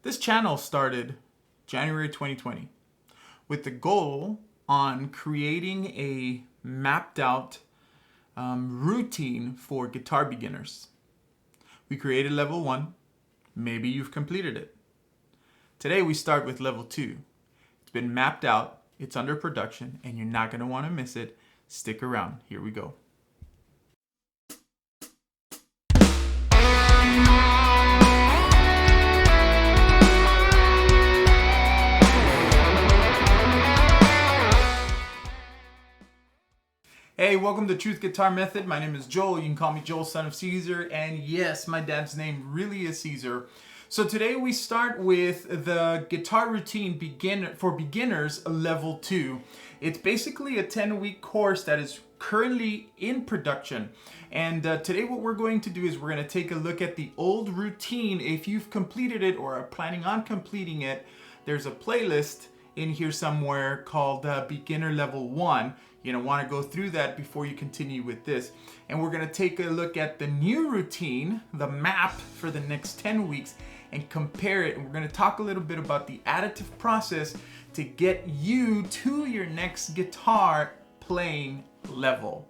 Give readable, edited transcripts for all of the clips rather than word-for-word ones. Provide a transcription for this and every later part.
This channel started January 2020 with the goal on creating a mapped out routine for guitar beginners. We created level 1. Maybe you've completed it. Today we start with level 2. It's been mapped out, it's under production, and you're not going to want to miss it. Stick around. Here we go. Hey, welcome to Truth Guitar Method. My name is Joel. You can call me Joel, son of Caesar. And yes, my dad's name really is Caesar. So today we start with the guitar routine for beginners level 2. It's basically a 10-week course that is currently in production. And today what we're going to do is we're going to take a look at the old routine. If you've completed it or are planning on completing it, there's a playlist in here somewhere called Beginner Level 1. You're going to want to go through that before you continue with this. And we're going to take a look at the new routine, the map for the next 10 weeks, and compare it. And we're going to talk a little bit about the additive process to get you to your next guitar playing level.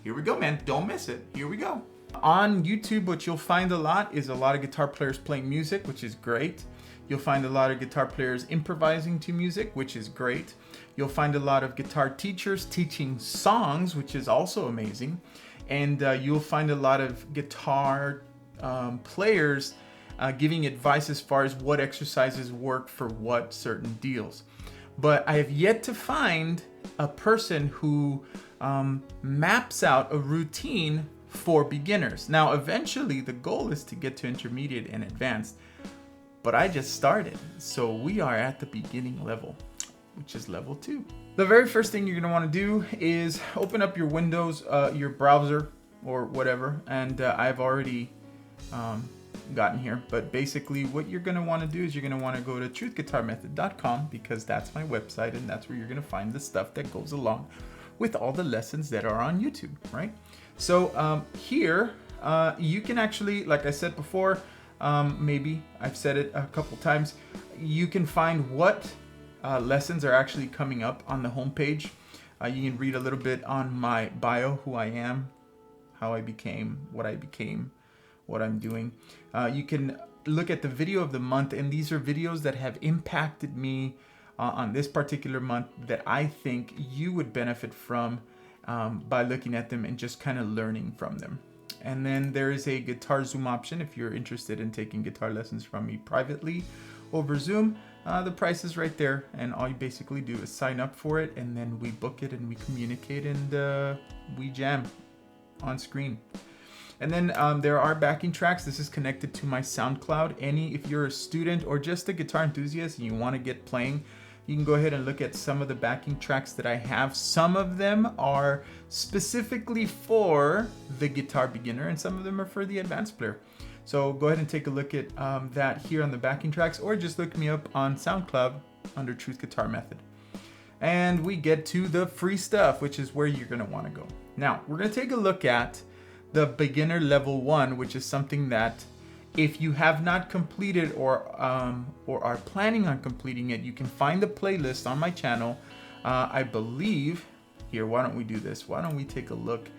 Here we go, man. Don't miss it. Here we go. On YouTube, what you'll find a lot is a lot of guitar players playing music, which is great. You'll find a lot of guitar players improvising to music, which is great. You'll find a lot of guitar teachers teaching songs, which is also amazing. And you'll find a lot of guitar players giving advice as far as what exercises work for what certain deals. But I have yet to find a person who maps out a routine for beginners. Now, eventually, the goal is to get to intermediate and advanced. But I just started, so we are at the beginning level, which is level 2. The very first thing you're going to want to do is open up your Windows, your browser or whatever, and I've already gotten here. But basically what you're going to want to do is you're going to want to go to truthguitarmethod.com because that's my website and that's where you're going to find the stuff that goes along with all the lessons that are on YouTube, right? So here you can actually, like I said before, maybe I've said it a couple times, you can find what lessons are actually coming up on the homepage. You can read a little bit on my bio, who I am, how I became, what I'm doing. You can look at the video of the month, and these are videos that have impacted me on this particular month that I think you would benefit from by looking at them and just kind of learning from them. And then there is a guitar Zoom option if you're interested in taking guitar lessons from me privately over Zoom. The price is right there, and all you basically do is sign up for it, and then we book it and we communicate and we jam on screen. And then there are backing tracks. This is connected to my SoundCloud. If you're a student or just a guitar enthusiast and you want to get playing, you can go ahead and look at some of the backing tracks that I have. Some of them are specifically for the guitar beginner, and some of them are for the advanced player. So go ahead and take a look at that here on the backing tracks, or just look me up on SoundCloud under Truth Guitar Method. And we get to the free stuff, which is where you're going to want to go. Now, we're going to take a look at the beginner level 1, which is something that if you have not completed or are planning on completing it, you can find the playlist on my channel. I believe, here, why don't we do this? Why don't we take a look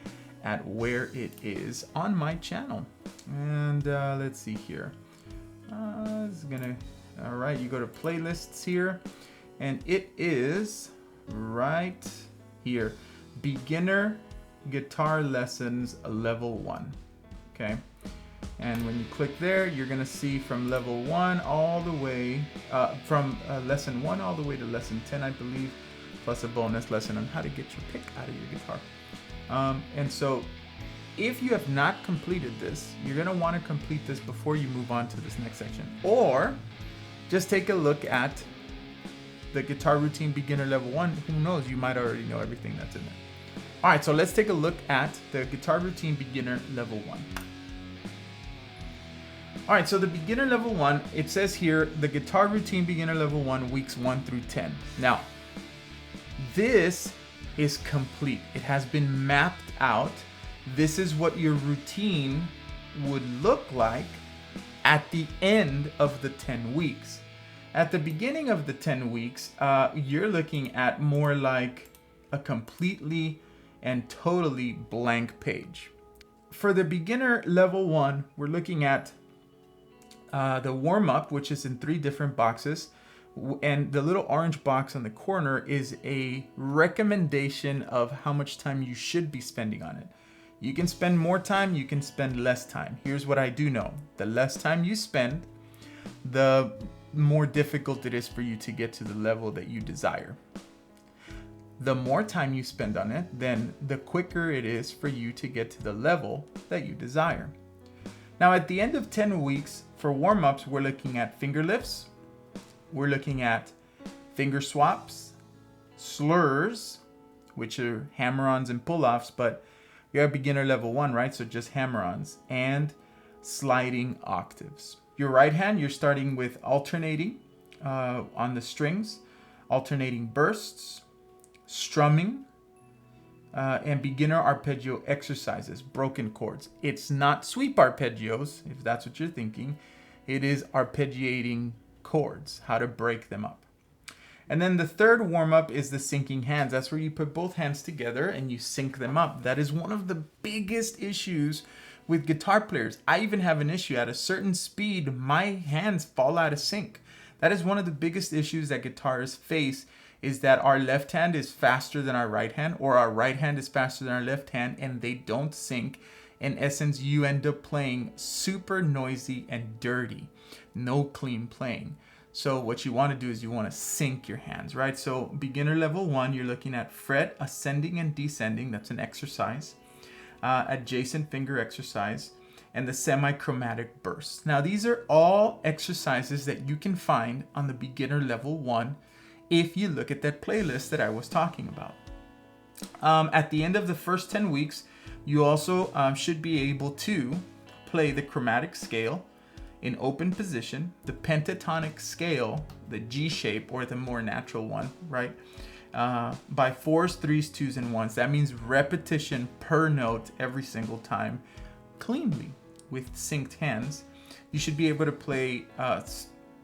at where it is on my channel? And let's see here. All right, you go to playlists here, and it is right here. Beginner Guitar Lessons Level 1, okay? And when you click there, you're going to see from level 1 all the way, from lesson 1 all the way to lesson 10, I believe, plus a bonus lesson on how to get your pick out of your guitar. And so if you have not completed this, you're going to want to complete this before you move on to this next section. Or just take a look at the guitar routine beginner level 1. Who knows? You might already know everything that's in there. All right, so let's take a look at the guitar routine beginner level 1. All right, so the beginner level 1, it says here, the guitar routine beginner level 1, weeks 1 through 10. Now, this is complete. It has been mapped out. This is what your routine would look like at the end of the 10 weeks. At the beginning of the 10 weeks, you're looking at more like a completely and totally blank page. For the beginner level 1, we're looking at the warm-up, which is in 3 different boxes. And the little orange box on the corner is a recommendation of how much time you should be spending on it. You can spend more time, you can spend less time. Here's what I do know. The less time you spend, the more difficult it is for you to get to the level that you desire. The more time you spend on it, then the quicker it is for you to get to the level that you desire. Now, at the end of 10 weeks, for warm-ups, we're looking at finger lifts, we're looking at finger swaps, slurs, which are hammer-ons and pull-offs, but you're at beginner level 1, right? So just hammer-ons, and sliding octaves. Your right hand, you're starting with alternating on the strings, alternating bursts, strumming, and beginner arpeggio exercises, broken chords. It's not sweep arpeggios, if that's what you're thinking. It is arpeggiating chords, how to break them up. And then the third warm-up is the syncing hands. That's where you put both hands together and you sync them up. That is one of the biggest issues with guitar players. I even have an issue at a certain speed, my hands fall out of sync. That is one of the biggest issues that guitarists face, is that our left hand is faster than our right hand, or our right hand is faster than our left hand, and they don't sync. In essence, you end up playing super noisy and dirty. No clean playing. So what you want to do is you want to sync your hands, right? So beginner level 1, you're looking at fret ascending and descending. That's an exercise. Adjacent finger exercise, and the semi-chromatic bursts. Now, these are all exercises that you can find on the beginner level 1 if you look at that playlist that I was talking about. At the end of the first 10 weeks, you also should be able to play the chromatic scale in open position, the pentatonic scale, the G shape, or the more natural one, right? By 4s, 3s, 2s, and 1s. That means repetition per note every single time, cleanly, with synced hands. You should be able to play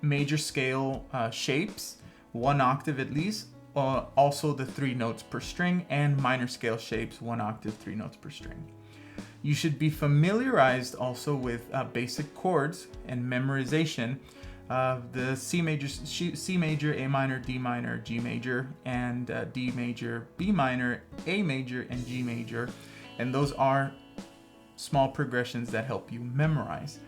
major scale shapes, 1 octave at least, also the 3 notes per string, and minor scale shapes, 1 octave, 3 notes per string. You should be familiarized also with basic chords and memorization of the C major, A minor, D minor, G major, and D major, B minor, A major, and G major. And those are small progressions that help you memorize.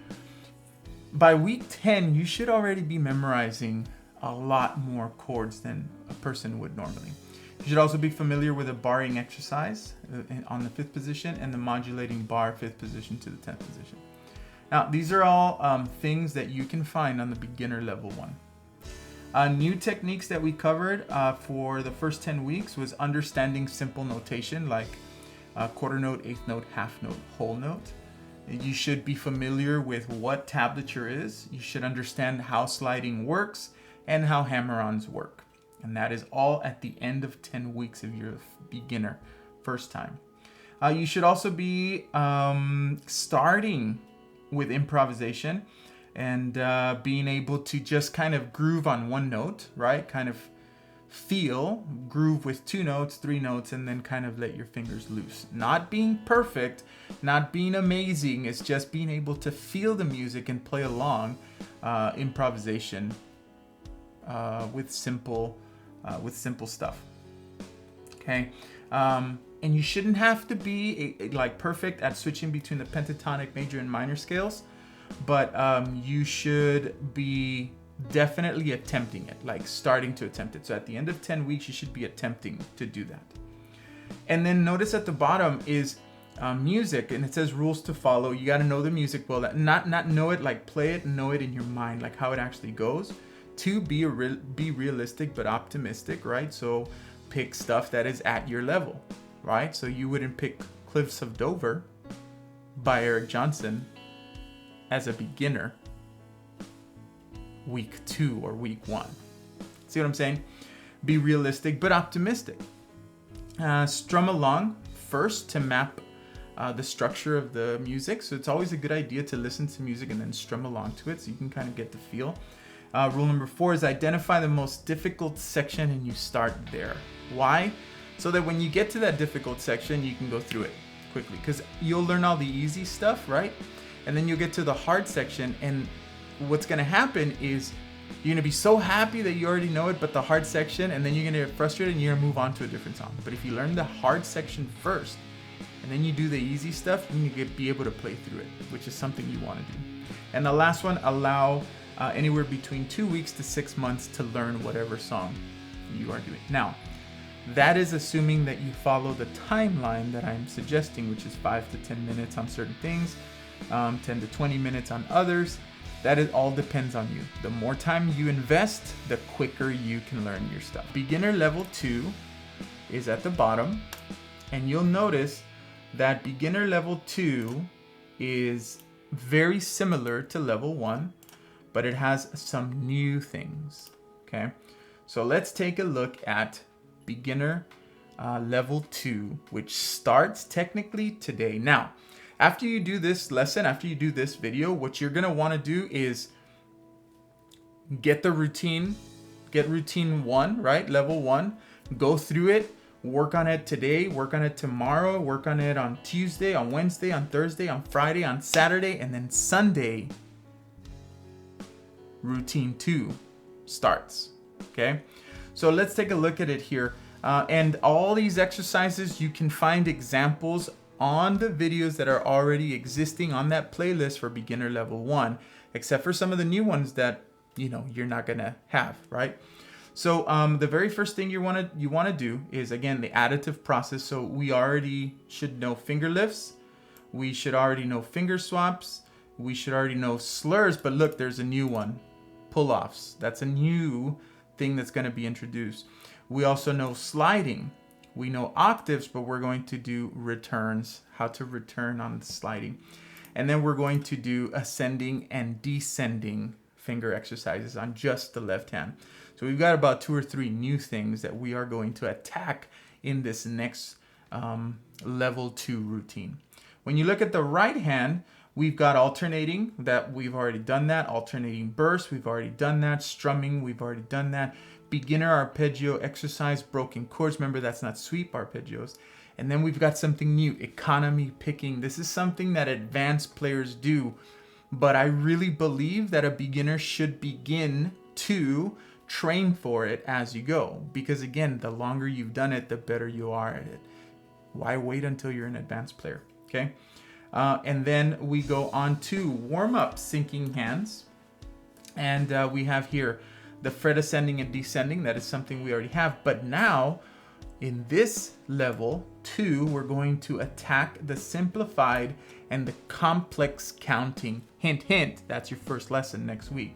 By week 10, you should already be memorizing a lot more chords than a person would normally. You should also be familiar with a barring exercise on the 5th position and the modulating bar 5th position to the 10th position. Now, these are all things that you can find on the beginner level 1. New techniques that we covered for the first 10 weeks was understanding simple notation like quarter note, eighth note, half note, whole note. You should be familiar with what tablature is. You should understand how sliding works and how hammer-ons work. And that is all at the end of 10 weeks of your beginner first time. You should also be starting with improvisation and being able to just kind of groove on one note, right? Kind of groove with 2 notes, 3 notes, and then kind of let your fingers loose. Not being perfect, not being amazing, it's just being able to feel the music and play along improvisation with simple stuff. Okay. And you shouldn't have to be like perfect at switching between the pentatonic major and minor scales, but you should be definitely attempting it, like starting to attempt it. So at the end of 10 weeks, you should be attempting to do that. And then notice at the bottom is music, and it says rules to follow. You got to know the music well, not know it, like play it, know it in your mind, like how it actually goes. 2, be realistic but optimistic, right? So pick stuff that is at your level, right? So you wouldn't pick Cliffs of Dover by Eric Johnson as a beginner week 2 or week 1. See what I'm saying? Be realistic but optimistic. Strum along first to map the structure of the music. So it's always a good idea to listen to music and then strum along to it so you can kind of get the feel. Rule number 4 is identify the most difficult section and you start there. Why? So that when you get to that difficult section, you can go through it quickly, because you'll learn all the easy stuff, right? And then you'll get to the hard section, and what's going to happen is you're going to be so happy that you already know it, but the hard section, and then you're going to get frustrated and you're going to move on to a different song. But if you learn the hard section first, and then you do the easy stuff, then you be able to play through it, which is something you want to do. And the last one, allow anywhere between 2 weeks to 6 months to learn whatever song you are doing. Now, that is assuming that you follow the timeline that I'm suggesting, which is 5 to 10 minutes on certain things, 10 to 20 minutes on others. That all depends on you. The more time you invest, the quicker you can learn your stuff. Beginner level 2 is at the bottom, and you'll notice that beginner level 2 is very similar to level 1, but it has some new things, okay? So let's take a look at beginner level 2, which starts technically today. Now, after you do this lesson, after you do this video, what you're gonna wanna do is get the routine, get routine 1, right? Level 1, go through it, work on it today, work on it tomorrow, work on it on Tuesday, on Wednesday, on Thursday, on Friday, on Saturday, and then Sunday, routine 2 starts, okay? So let's take a look at it here. And all these exercises, you can find examples on the videos that are already existing on that playlist for beginner level 1, except for some of the new ones that, you know, you're not gonna have, right? So the very first thing you wanna do is, again, the additive process. So we already should know finger lifts. We should already know finger swaps. We should already know slurs, but look, there's a new one, pull-offs. That's a new thing that's gonna be introduced. We also know sliding. We know octaves, but we're going to do returns, how to return on the sliding. And then we're going to do ascending and descending finger exercises on just the left hand. So we've got about 2 or 3 new things that we are going to attack in this next level 2 routine. When you look at the right hand, we've got alternating, that we've already done that. Alternating bursts, we've already done that. Strumming, we've already done that. Beginner arpeggio exercise, broken chords. Remember, that's not sweep arpeggios. And then we've got something new, economy picking. This is something that advanced players do, but I really believe that a beginner should begin to train for it as you go. Because again, the longer you've done it, the better you are at it. Why wait until you're an advanced player, okay? And then we go on to warm-up sinking hands. And we have here the fret ascending and descending. That is something we already have. But now, in this level 2, we're going to attack the simplified and the complex counting. Hint, hint, that's your first lesson next week.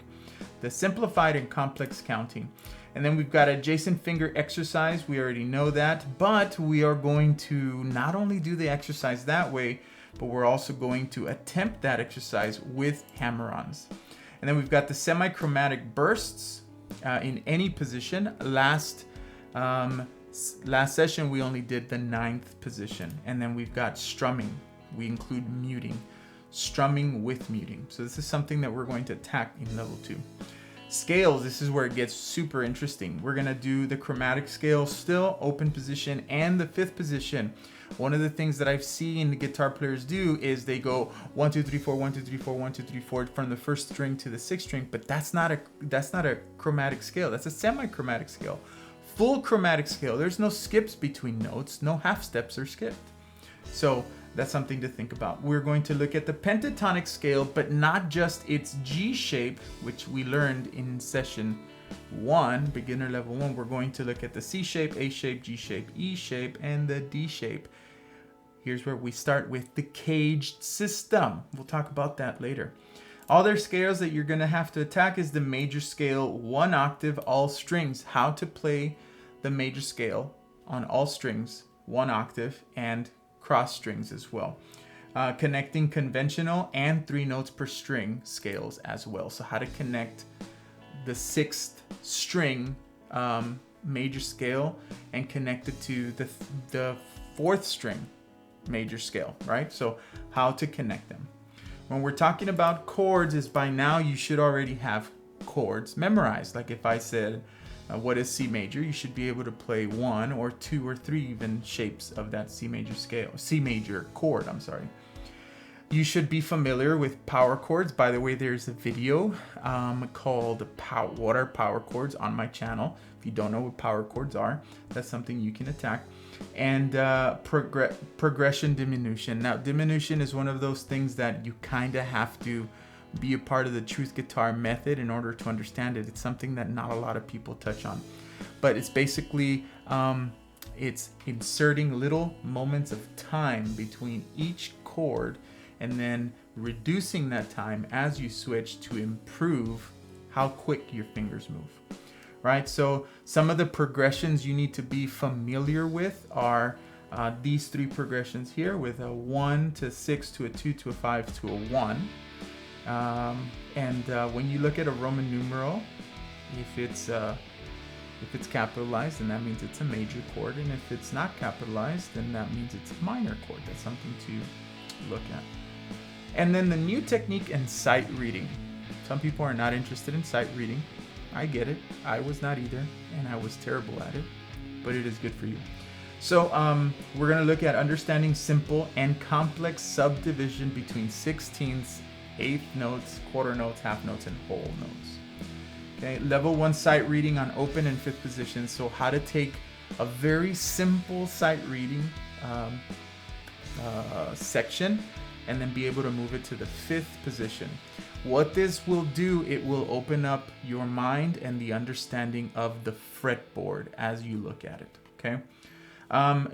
The simplified and complex counting. And then we've got adjacent finger exercise. We already know that. But we are going to not only do the exercise that way, but we're also going to attempt that exercise with hammer-ons. And then we've got the semi-chromatic bursts in any position. Last session, we only did the 9th position. And then we've got strumming. We include muting. Strumming with muting. So this is something that we're going to attack in level 2. Scales, this is where it gets super interesting. We're gonna do the chromatic scale still, open position, and the 5th position. One of the things that I've seen the guitar players do is they go 1, 2, 3, 4, 1, 2, 3, 4, 1, 2, 3, 4 from the 1st string to the 6th string, but that's not a chromatic scale. That's a semi-chromatic scale. Full chromatic scale, there's no skips between notes, no half steps are skipped. So that's something to think about. We're going to look at the pentatonic scale, but not just its G shape, which we learned in session 1, beginner level 1. We're going to look at the C shape, A shape, G shape, E shape, and the D shape. Here's where we start with the caged system. We'll talk about that later. Other scales that you're gonna have to attack is the major scale, 1 octave, all strings. How to play the major scale on all strings, 1 octave, and cross strings as well. Connecting conventional and 3 notes per string scales as well. So how to connect the 6th string major scale and connect it to the 4th string major scale, right? So how to connect them. When we're talking about chords, is by now you should already have chords memorized. Like if I said, what is C major? You should be able to play 1 or 2 or 3 even shapes of that C major scale, C major chord, I'm sorry. You should be familiar with power chords. By the way, there's a video called What Are Power Chords on my channel. If you don't know what power chords are, that's something you can attack. And progression diminution. Now, diminution is one of those things that you kind of have to be a part of the Truth Guitar method in order to understand it. It's something that not a lot of people touch on, but it's basically it's inserting little moments of time between each chord and then reducing that time as you switch to improve how quick your fingers move, right? So some of the progressions you need to be familiar with are these 3 progressions here, with a 1 to 6 to a 2 to a 5 to a 1. When you look at a Roman numeral, if it's capitalized, then that means it's a major chord, and if it's not capitalized, then that means it's a minor chord. That's something to look at. And then the new technique in sight reading. Some people are not interested in sight reading. I get it. I was not either, and I was terrible at it, but it is good for you. So we're going to look at understanding simple and complex subdivision between 16ths, eighth notes, quarter notes, half notes, and whole notes. Okay, level 1 sight reading on open and 5th position. So how to take a very simple sight reading section and then be able to move it to the 5th position. What this will do, it will open up your mind and the understanding of the fretboard as you look at it, okay?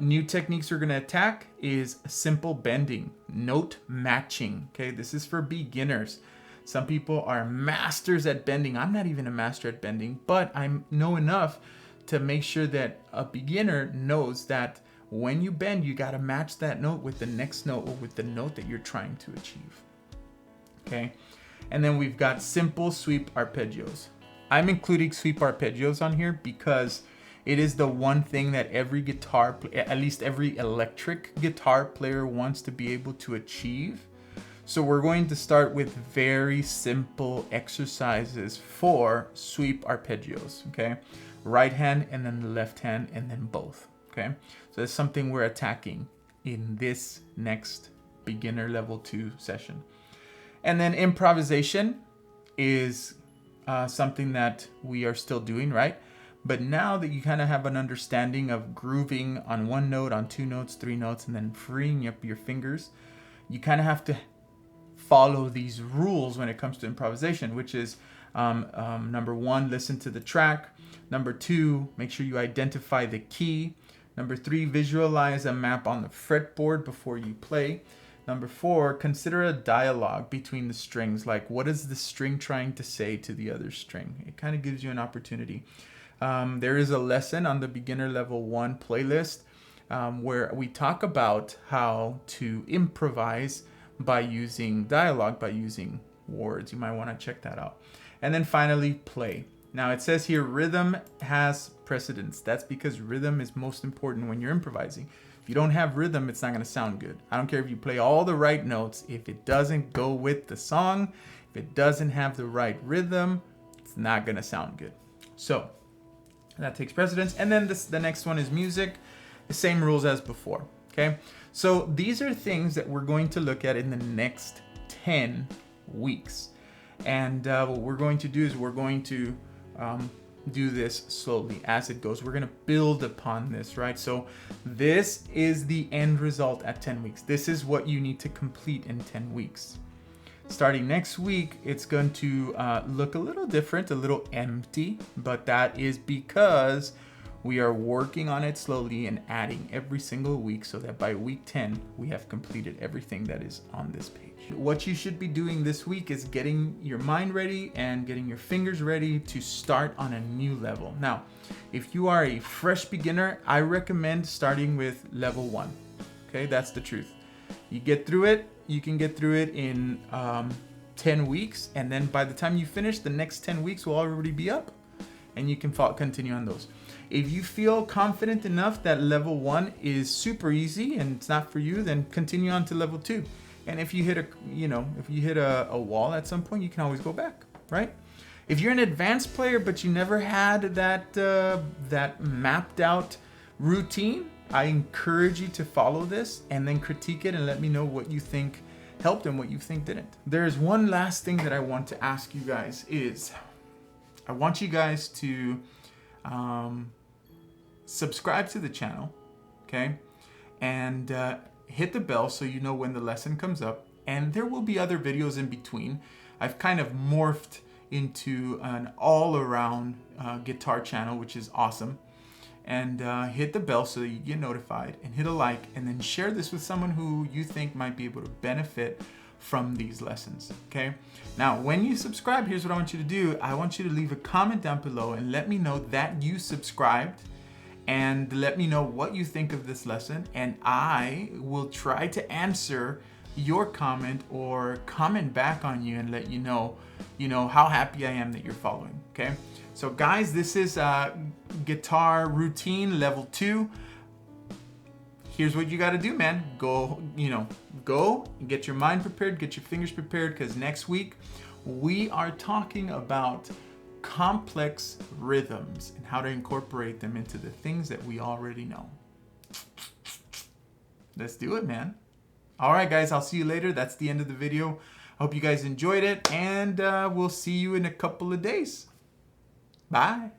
New techniques we're gonna attack is simple bending, note matching, okay? This is for beginners. Some people are masters at bending. I'm not even a master at bending, but I know enough to make sure that a beginner knows that when you bend, you gotta match that note with the next note or with the note that you're trying to achieve, okay? And then we've got simple sweep arpeggios. I'm including sweep arpeggios on here because it is the one thing that every guitar, at least every electric guitar player, wants to be able to achieve. So we're going to start with very simple exercises for sweep arpeggios, okay? Right hand and then the left hand and then both, okay? So that's something we're attacking in this next beginner level 2 session. And then improvisation is something that we are still doing, right? But now that you kind of have an understanding of grooving on 1 note, on 2 notes, 3 notes, and then freeing up your fingers, you kind of have to follow these rules when it comes to improvisation, which is number 1, listen to the track. Number 2, make sure you identify the key. Number 3, visualize a map on the fretboard before you play. Number 4, consider a dialogue between the strings, like what is the string trying to say to the other string? It kind of gives you an opportunity. There is a lesson on the beginner level 1 playlist where we talk about how to improvise by using dialogue, by using words. You might want to check that out. And then finally, play. Now it says here rhythm has precedence. That's because rhythm is most important when you're improvising. If you don't have rhythm, it's not going to sound good. I don't care if you play all the right notes. If it doesn't go with the song, if it doesn't have the right rhythm, it's not going to sound good. So that takes precedence. And then the next one is music. The same rules as before. Okay. So these are things that we're going to look at in the next 10 weeks. And what we're going to do is we're going to do this slowly as it goes. We're going to build upon this, right? So this is the end result at 10 weeks. This is what you need to complete in 10 weeks. Starting next week, it's going to look a little different, a little empty, but that is because we are working on it slowly and adding every single week so that by week 10, we have completed everything that is on this page. What you should be doing this week is getting your mind ready and getting your fingers ready to start on a new level. Now, if you are a fresh beginner, I recommend starting with level 1. Okay, that's the truth. You get through it, you can get through it in 10 weeks, and then by the time you finish, the next 10 weeks will already be up. and you can continue on those. If you feel confident enough that level 1 is super easy and it's not for you, then continue on to level 2. And if you hit a wall at some point, you can always go back, right? If you're an advanced player but you never had that mapped out routine, I encourage you to follow this and then critique it and let me know what you think helped and what you think didn't. There's one last thing that I want to ask you guys is, I want you guys to subscribe to the channel, okay? And hit the bell so you know when the lesson comes up. And there will be other videos in between. I've kind of morphed into an all-around guitar channel, which is awesome. And hit the bell so that you get notified, and hit a like, and then share this with someone who you think might be able to benefit from these lessons, okay? Now, when you subscribe, here's what I want you to do. I want you to leave a comment down below and let me know that you subscribed, and let me know what you think of this lesson, and I will try to answer your comment or comment back on you and let you know how happy I am that you're following, okay? So guys, this is guitar routine level 2. Here's what you got to do, man. Go and get your mind prepared, get your fingers prepared, because next week we are talking about complex rhythms and how to incorporate them into the things that we already know. Let's do it, man. All right, guys, I'll see you later. That's the end of the video. I hope you guys enjoyed it, and we'll see you in a couple of days. Bye.